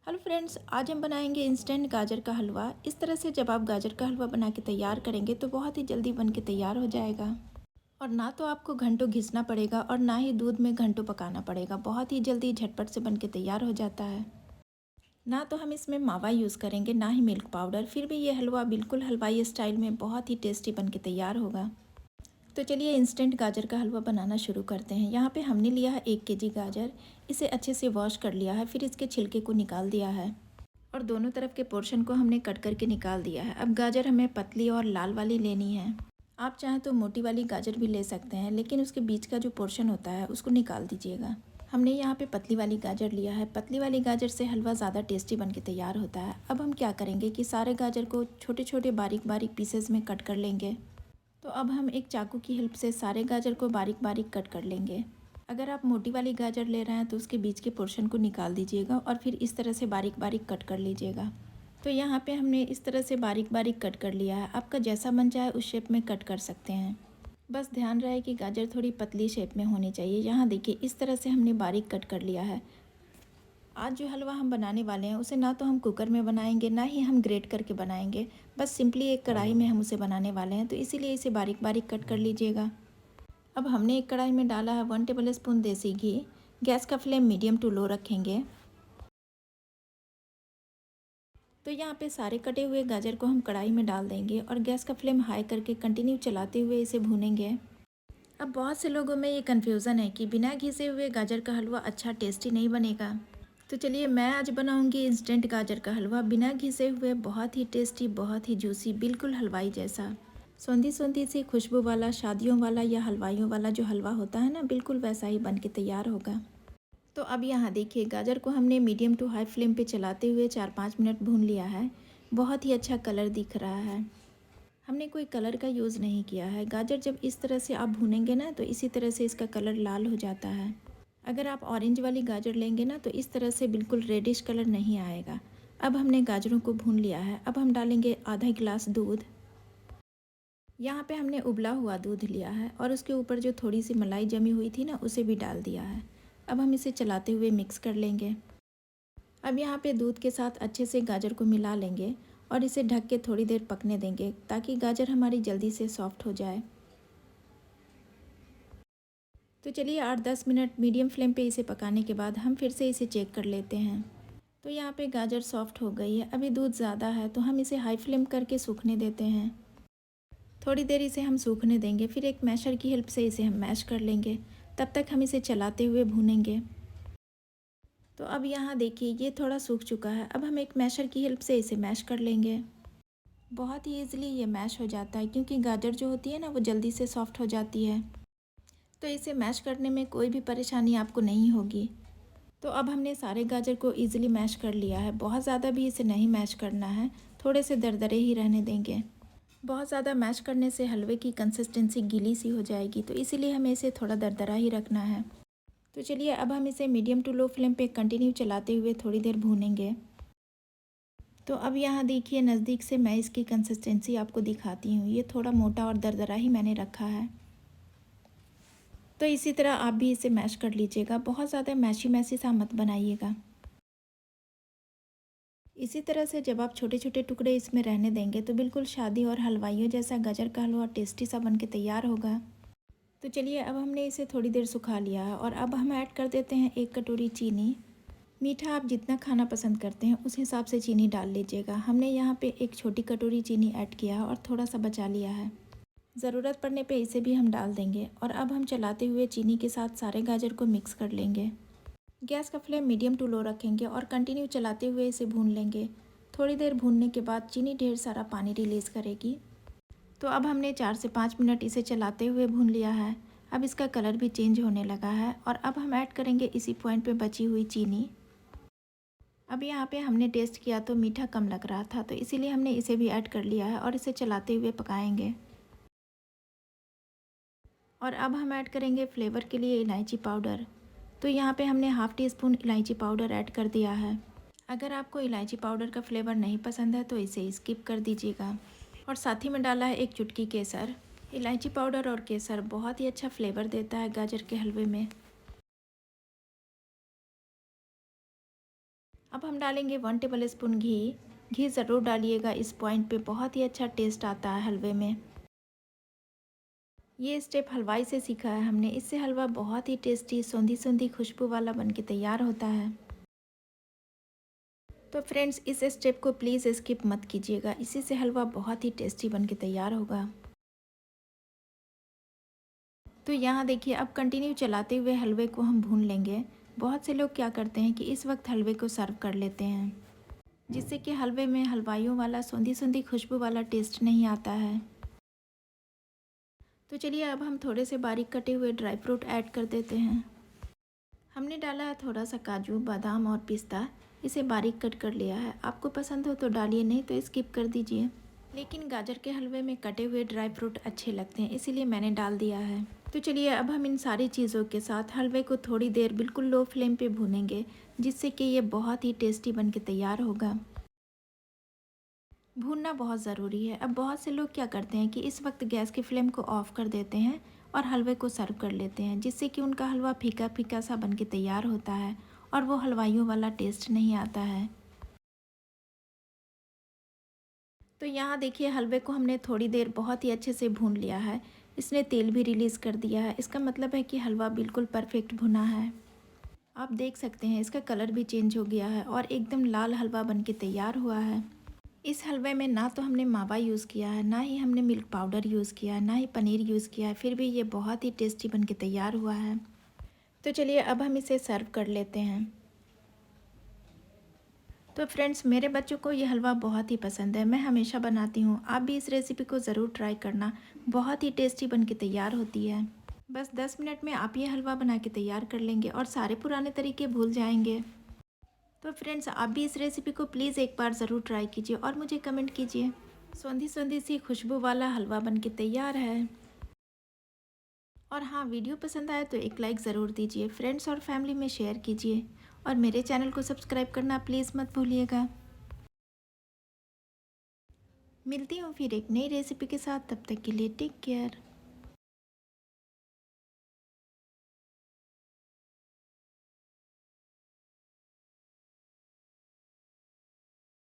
Hello friends, आज हम बनाएंगे इंस्टेंट गाजर का हलवा। इस तरह से जब आप गाजर का हलवा बना के तैयार करेंगे तो बहुत ही जल्दी बन के तैयार हो जाएगा। और ना तो आपको घंटों घिसना पड़ेगा और ना ही दूध में घंटों पकाना पड़ेगा। बहुत ही जल्दी झटपट से बन के तैयार हो जाता है। ना तो हम इसमें मावा यूज़ करेंगे ना ही मिल्क पाउडर, फिर भी ये हलवा बिल्कुल हलवाई स्टाइल में बहुत ही टेस्टी बन के तैयार होगा। तो चलिए इंस्टेंट गाजर का हलवा बनाना शुरू करते हैं। यहाँ पे हमने लिया है 1 केजी गाजर। इसे अच्छे से वॉश कर लिया है, फिर इसके छिलके को निकाल दिया है और दोनों तरफ के पोर्शन को हमने कट करके निकाल दिया है। अब गाजर हमें पतली और लाल वाली लेनी है। आप चाहें तो मोटी वाली गाजर भी ले सकते हैं, लेकिन उसके बीच का जो पोर्शन होता है उसको निकाल दीजिएगा। हमने यहाँ पे पतली वाली गाजर लिया है। पतली वाली गाजर से हलवा ज़्यादा टेस्टी बन के तैयार होता है। अब हम क्या करेंगे कि सारे गाजर को छोटे छोटे बारीक बारीक पीसेस में कट कर लेंगे। तो अब हम एक चाकू की हेल्प से सारे गाजर को बारीक बारीक कट कर लेंगे। अगर आप मोटी वाली गाजर ले रहे हैं तो उसके बीच के पोर्शन को निकाल दीजिएगा और फिर इस तरह से बारीक बारीक कट कर लीजिएगा। तो यहाँ पे हमने इस तरह से बारीक बारीक कट कर लिया है। आपका जैसा मन चाहे उस शेप में कट कर सकते हैं। बस ध्यान रहे कि गाजर थोड़ी पतली शेप में होनी चाहिए। यहाँ देखिए इस तरह से हमने बारीक कट कर लिया है। आज जो हलवा हम बनाने वाले हैं उसे ना तो हम कुकर में बनाएंगे ना ही हम ग्रेट करके बनाएंगे। बस सिंपली एक कढ़ाई में हम उसे बनाने वाले हैं, तो इसीलिए इसे बारीक बारीक कट कर लीजिएगा। अब हमने एक कढ़ाई में डाला है 1 टेबल स्पून देसी घी। गैस का फ्लेम मीडियम टू लो रखेंगे। तो यहाँ पे सारे कटे हुए गाजर को हम कढ़ाई में डाल देंगे और गैस का फ्लेम हाई करके कंटिन्यू चलाते हुए इसे भूनेंगे। अब बहुत से लोगों में ये कन्फ्यूज़न है कि बिना घिसे हुए गाजर का हलवा अच्छा टेस्टी नहीं बनेगा। तो चलिए मैं आज बनाऊंगी इंस्टेंट गाजर का हलवा बिना घिसे हुए, बहुत ही टेस्टी, बहुत ही जूसी, बिल्कुल हलवाई जैसा। सौंधी सौंधी सी खुशबू वाला, शादियों वाला या हलवाइयों वाला जो हलवा होता है ना, बिल्कुल वैसा ही बन के तैयार होगा। तो अब यहाँ देखिए गाजर को हमने मीडियम टू हाई फ्लेम पे चलाते हुए 4-5 मिनट भून लिया है। बहुत ही अच्छा कलर दिख रहा है। हमने कोई कलर का यूज़ नहीं किया है। गाजर जब इस तरह से आप भूनेंगे ना तो इसी तरह से इसका कलर लाल हो जाता है। अगर आप ऑरेंज वाली गाजर लेंगे ना तो इस तरह से बिल्कुल रेडिश कलर नहीं आएगा। अब हमने गाजरों को भून लिया है। अब हम डालेंगे आधा गिलास दूध। यहाँ पे हमने उबला हुआ दूध लिया है और उसके ऊपर जो थोड़ी सी मलाई जमी हुई थी ना उसे भी डाल दिया है। अब हम इसे चलाते हुए मिक्स कर लेंगे। अब यहाँ पे दूध के साथ अच्छे से गाजर को मिला लेंगे और इसे ढक के थोड़ी देर पकने देंगे ताकि गाजर हमारी जल्दी से सॉफ्ट हो जाए। तो चलिए 8-10 मिनट मीडियम फ्लेम पे इसे पकाने के बाद हम फिर से इसे चेक कर लेते हैं। तो यहाँ पे गाजर सॉफ्ट हो गई है। अभी दूध ज़्यादा है तो हम इसे हाई फ्लेम करके सूखने देते हैं। थोड़ी देर इसे हम सूखने देंगे, फिर एक मैशर की हेल्प से इसे हम मैश कर लेंगे। तब तक हम इसे चलाते हुए भूनेंगे। तो अब यहाँ देखिए ये थोड़ा सूख चुका है। अब हम एक मैशर की हेल्प से इसे मैश कर लेंगे। बहुत ही ईजिली ये मैश हो जाता है क्योंकि गाजर जो होती है ना वो जल्दी से सॉफ्ट हो जाती है। तो इसे मैश करने में कोई भी परेशानी आपको नहीं होगी। तो अब हमने सारे गाजर को ईजिली मैश कर लिया है। बहुत ज़्यादा भी इसे नहीं मैश करना है, थोड़े से दरदरे ही रहने देंगे। बहुत ज़्यादा मैश करने से हलवे की कंसिस्टेंसी गीली सी हो जाएगी, तो इसीलिए हमें इसे थोड़ा दरदरा ही रखना है। तो चलिए अब हम इसे मीडियम टू लो फ्लेम पे कंटिन्यू चलाते हुए थोड़ी देर भूनेंगे। तो अब यहाँ देखिए नज़दीक से मैं इसकी कंसिस्टेंसी आपको दिखाती हूँ। ये थोड़ा मोटा और दरदरा ही मैंने रखा है। तो इसी तरह आप भी इसे मैश कर लीजिएगा। बहुत ज़्यादा मैशी मैशी सा मत बनाइएगा। इसी तरह से जब आप छोटे छोटे टुकड़े इसमें रहने देंगे तो बिल्कुल शादी और हलवाइयों जैसा गाजर का हलवा टेस्टी सा बन के तैयार होगा। तो चलिए अब हमने इसे थोड़ी देर सुखा लिया है और अब हम ऐड कर देते हैं 1 कटोरी चीनी। मीठा आप जितना खाना पसंद करते हैं उस हिसाब से चीनी डाल लीजिएगा। हमने यहाँ पे एक छोटी कटोरी चीनी ऐड किया है और थोड़ा सा बचा लिया है। ज़रूरत पड़ने पे इसे भी हम डाल देंगे और अब हम चलाते हुए चीनी के साथ सारे गाजर को मिक्स कर लेंगे। गैस का फ्लेम मीडियम टू लो रखेंगे और कंटिन्यू चलाते हुए इसे भून लेंगे। थोड़ी देर भूनने के बाद चीनी ढेर सारा पानी रिलीज़ करेगी। तो अब हमने 4 से 5 मिनट इसे चलाते हुए भून लिया है। अब इसका कलर भी चेंज होने लगा है और अब हम ऐड करेंगे इसी पॉइंट पे बची हुई चीनी। अब यहाँ पे हमने टेस्ट किया तो मीठा कम लग रहा था, तो इसीलिए हमने इसे भी ऐड कर लिया है और इसे चलाते हुए पकाएंगे। और अब हम ऐड करेंगे फ्लेवर के लिए इलायची पाउडर। तो यहाँ पे हमने हाफ़ टी स्पून इलायची पाउडर ऐड कर दिया है। अगर आपको इलायची पाउडर का फ्लेवर नहीं पसंद है तो इसे स्किप कर दीजिएगा। और साथ ही में डाला है एक चुटकी केसर। इलायची पाउडर और केसर बहुत ही अच्छा फ्लेवर देता है गाजर के हलवे में। अब हम डालेंगे 1 टेबल स्पून घी। घी ज़रूर डालिएगा, इस पॉइंट पे बहुत ही अच्छा टेस्ट आता है हलवे में। ये स्टेप हलवाई से सीखा है हमने, इससे हलवा बहुत ही टेस्टी सौंधी सौंधी खुशबू वाला बनके तैयार होता है। तो फ्रेंड्स, इस स्टेप को प्लीज़ स्किप मत कीजिएगा, इसी से हलवा बहुत ही टेस्टी बनके तैयार होगा। तो यहाँ देखिए, अब कंटिन्यू चलाते हुए हलवे को हम भून लेंगे। बहुत से लोग क्या करते हैं कि इस वक्त हलवे को सर्व कर लेते हैं, जिससे कि हलवे में हलवाइयों वाला सौंधी सौंधी खुशबू वाला टेस्ट नहीं आता है। तो चलिए, अब हम थोड़े से बारीक कटे हुए ड्राई फ्रूट ऐड कर देते हैं। हमने डाला है थोड़ा सा काजू, बादाम और पिस्ता, इसे बारीक कट कर लिया है। आपको पसंद हो तो डालिए, नहीं तो स्किप कर दीजिए। लेकिन गाजर के हलवे में कटे हुए ड्राई फ्रूट अच्छे लगते हैं, इसीलिए मैंने डाल दिया है। तो चलिए, अब हम इन सारी चीज़ों के साथ हलवे को थोड़ी देर बिल्कुल लो फ्लेम पे भूनेंगे, जिससे कि ये बहुत ही टेस्टी बन के तैयार होगा। भूनना बहुत ज़रूरी है। अब बहुत से लोग क्या करते हैं कि इस वक्त गैस की फ्लेम को ऑफ़ कर देते हैं और हलवे को सर्व कर लेते हैं, जिससे कि उनका हलवा फीका फीका सा बन के तैयार होता है और वो हलवाइयों वाला टेस्ट नहीं आता है। तो यहाँ देखिए, हलवे को हमने थोड़ी देर बहुत ही अच्छे से भून लिया है। इसने तेल भी रिलीज़ कर दिया है, इसका मतलब है कि हलवा बिल्कुल परफेक्ट भुना है। आप देख सकते हैं इसका कलर भी चेंज हो गया है और एकदम लाल हलवा बन के तैयार हुआ है। इस हलवे में ना तो हमने मावा यूज़ किया है, ना ही हमने मिल्क पाउडर यूज़ किया है, ना ही पनीर यूज़ किया है, फिर भी ये बहुत ही टेस्टी बन के तैयार हुआ है। तो चलिए, अब हम इसे सर्व कर लेते हैं। तो फ्रेंड्स, मेरे बच्चों को ये हलवा बहुत ही पसंद है, मैं हमेशा बनाती हूँ। आप भी इस रेसिपी को ज़रूर ट्राई करना, बहुत ही टेस्टी बन के तैयार होती है। बस 10 मिनट में आप ये हलवा बना के तैयार कर लेंगे और सारे पुराने तरीके भूल जाएंगे। तो फ्रेंड्स, आप भी इस रेसिपी को प्लीज़ एक बार ज़रूर ट्राई कीजिए और मुझे कमेंट कीजिए। सौंधी सौंधी सी खुशबू वाला हलवा बन के तैयार है। और हाँ, वीडियो पसंद आए तो एक लाइक ज़रूर दीजिए, फ्रेंड्स और फैमिली में शेयर कीजिए और मेरे चैनल को सब्सक्राइब करना प्लीज़ मत भूलिएगा। मिलती हूँ फिर एक नई रेसिपी के साथ, तब तक के लिए टेक केयर।